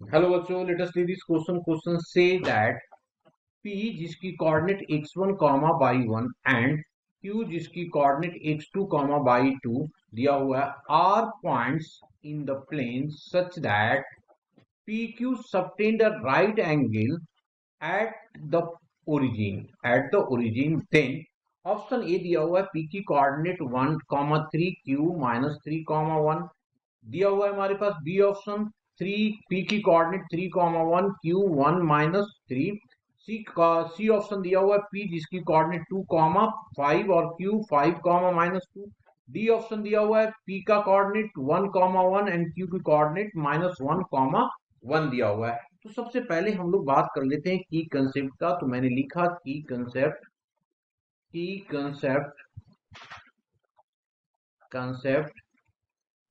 Hello बच्चों, let us see this question से that P जिसकी coordinate x1 comma y1 and Q जिसकी coordinate x2 comma y2 दिया हुआ है are points in the plane such that PQ subtend a right angle at the origin then option A दिया हुआ है P की coordinate 1 comma 3 Q minus 3 comma 1 दिया हुआ है हमारे पास बी ऑप्शन 3 पी की coordinate 3 comma 1 Q 1 minus 3 C option दिया हुआ है पी जिसकी कोऑर्डिनेट 2 कॉमा 5 और Q 5 comma minus 2 D option दिया हुआ है पी का कोऑर्डिनेट 1 कॉमा 1 एंड क्यू की कोऑर्डिनेट माइनस 1 कॉमा 1 दिया हुआ है। तो सबसे पहले हम लोग बात कर लेते हैं की कंसेप्ट का। तो मैंने लिखा की concept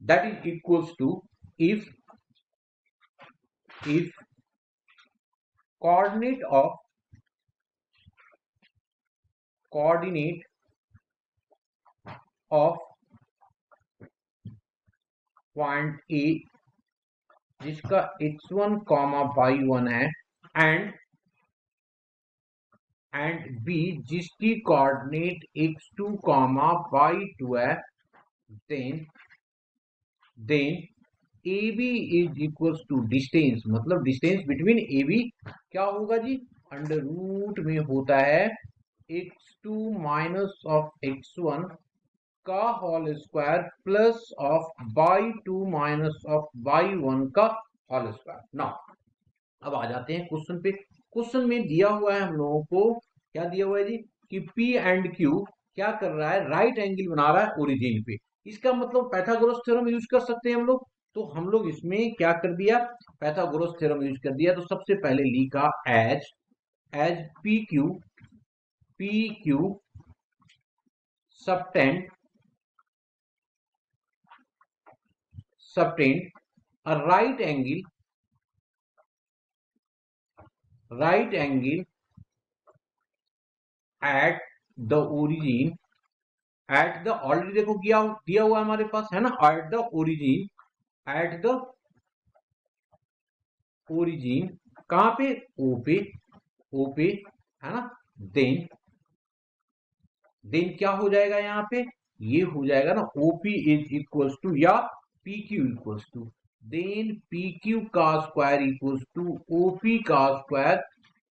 that is equals to if coordinate of point A जिसका x1 कॉमा y1 है एंड B जिसकी कोऑर्डिनेट x2 कॉमा y2 है then AB is equals to distance, मतलब डिस्टेंस बिटवीन AB क्या होगा जी, अंडर रूट में होता है x2 माइनस ऑफ x1 का whole square plus of y2 minus of y1 का होल स्क्वायर। नाउ अब आ जाते हैं क्वेश्चन पे। क्वेश्चन में दिया हुआ है हम लोगों को, क्या दिया हुआ है जी, कि P एंड Q क्या कर रहा है, राइट एंगल बना रहा है ओरिजिन पे। इसका मतलब पाइथागोरस थ्योरम यूज कर सकते हैं हम लोग। तो हम लोग इसमें क्या कर दिया, पाइथागोरस थ्योरम यूज कर दिया। तो सबसे पहले लिखा as P Q subtend a right angle at the origin at the, already देखो दिया हुआ हमारे पास है ना, एट द ओरिजिन कहां पे, ओ पे है ना। देन क्या हो जाएगा यहाँ पे, ये हो जाएगा ना ओपी इज इक्वल्स टू या P Q equals to, then P Q का स्क्वायर इक्वल्स टू ओपी का square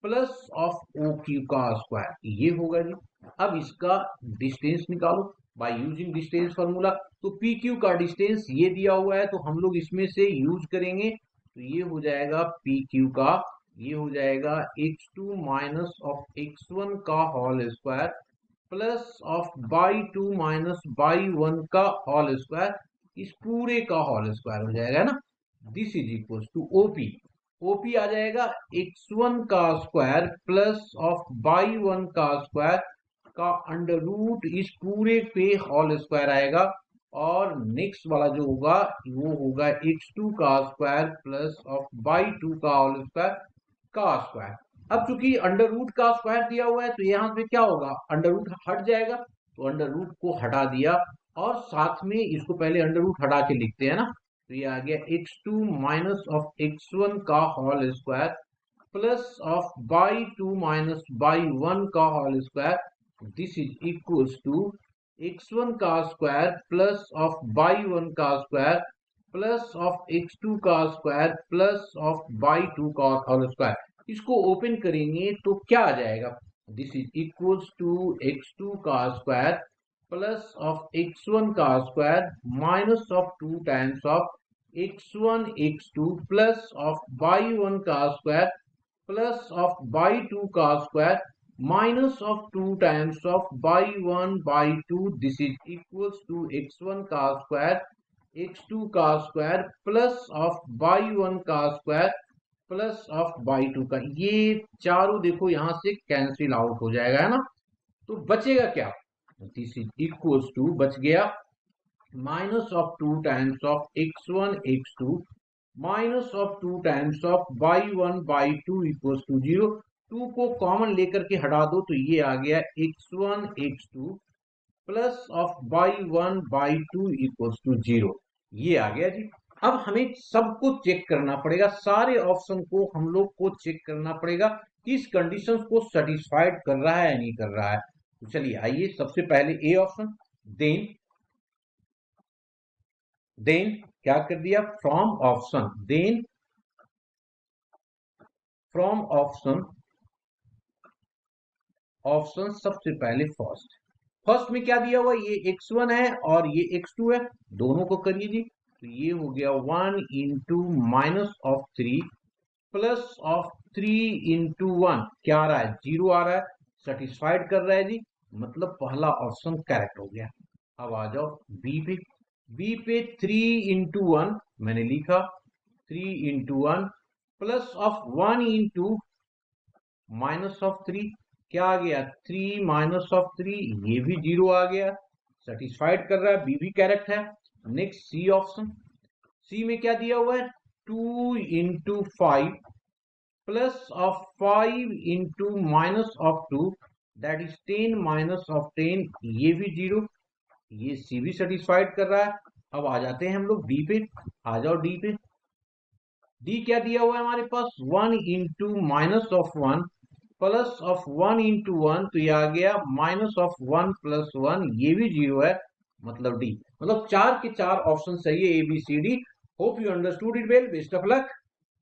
plus of O Q का स्क्वायर, ये होगा जी। अब इसका डिस्टेंस निकालो बाय यूजिंग डिस्टेंस फॉर्मूला। तो पी क्यू का डिस्टेंस ये दिया हुआ है, तो हम लोग इसमें से यूज करेंगे। तो ये हो जाएगा पी क्यू का, ये हो जाएगा x2 माइनस ऑफ x1 का whole square plus of y two minus y one का होल स्क्वायर, इस पूरे का होल स्क्वायर हो जाएगा ना। This is equal to OP, OP आ जाएगा x1 का square plus of y one का स्क्वायर का अंडर रूट, इस पूरे पे होल स्क्वायर आएगा। और नेक्स्ट वाला जो होगा वो होगा x2 का square plus of y two का होल स्क्वायर का स्क्वायर। अब चूंकि अंडर रूट का स्क्वायर दिया हुआ है, तो यहाँ पे क्या होगा, अंडर रूट हट जाएगा। तो अंडर रूट को हटा दिया और साथ में इसको पहले अंडर रूट हटा के लिखते हैं ना। तो ये आ गया x2 माइनस ऑफ x1 का whole square plus of y two minus y one का whole square. This is equals to x1 का square plus of y one का स्क्वायर प्लस ऑफ x2 का square plus of y two का whole square. इसको open करेंगे तो क्या आ जाएगा, this is equals to x2 का स्क्वायर प्लस ऑफ x1 का square minus of 2 times of x1 x2 plus of y one का square plus of y two का square minus of 2 times of y one y two. This is equals to x1 का square x2 का square plus of y one का square plus of y two का, ये चारों देखो यहां से कैंसिल आउट हो जाएगा है ना। तो बचेगा क्या, दिस इज इक्वल्स टू, बच गया minus of 2 times of x1 x2 minus of 2 times of y one y two equals to 0। 2 को कॉमन लेकर के हटा दो तो ये आ गया x1 x2 plus of y one y two equals to 0, ये आ गया जी। अब हमें सबको चेक करना पड़ेगा, सारे ऑप्शन को हम लोग को चेक करना पड़ेगा कि इस कंडीशन को सेटिस्फाइड कर रहा है या नहीं कर रहा है। तो चलिए आइए, सबसे पहले ए ऑप्शन, देन क्या कर दिया, from option, then from option, option सबसे पहले फर्स्ट में क्या दिया हुआ, ये x1 है और ये x2 है, दोनों को करिए जी। तो ये हो गया 1 into minus of 3 plus of 3 into 1, क्या आ रहा है, 0 आ रहा है, सेटिस्फाइड कर रहा है जी, मतलब पहला ऑप्शन करेक्ट हो गया। अब आ जाओ बी पे 3 इंटू 1 मैंने लिखा, 3 into 1 plus of 1 into minus of 3, क्या आ गया, 3 माइनस ऑफ 3, ये भी 0 आ गया, सेटिस्फाइड कर रहा है, बी भी करेक्ट है। नेक्स्ट सी ऑप्शन, सी में क्या दिया हुआ है, 2 into 5 plus of 5 into minus of 2, that is 10 minus of 10, ये भी 0, ये सी भी सेटिस्फाइड कर रहा है। अब आ जाते हैं हम लोग डी पे, आ जाओ डी पे, डी क्या दिया हुआ है हमारे पास, 1 into minus of 1 plus of 1 into 1, तो ये आ गया माइनस ऑफ 1 प्लस 1, ये भी 0 है, मतलब डी, मतलब 4 के 4 ऑप्शन सही है, A B C D. Hope you understood it well, best of luck.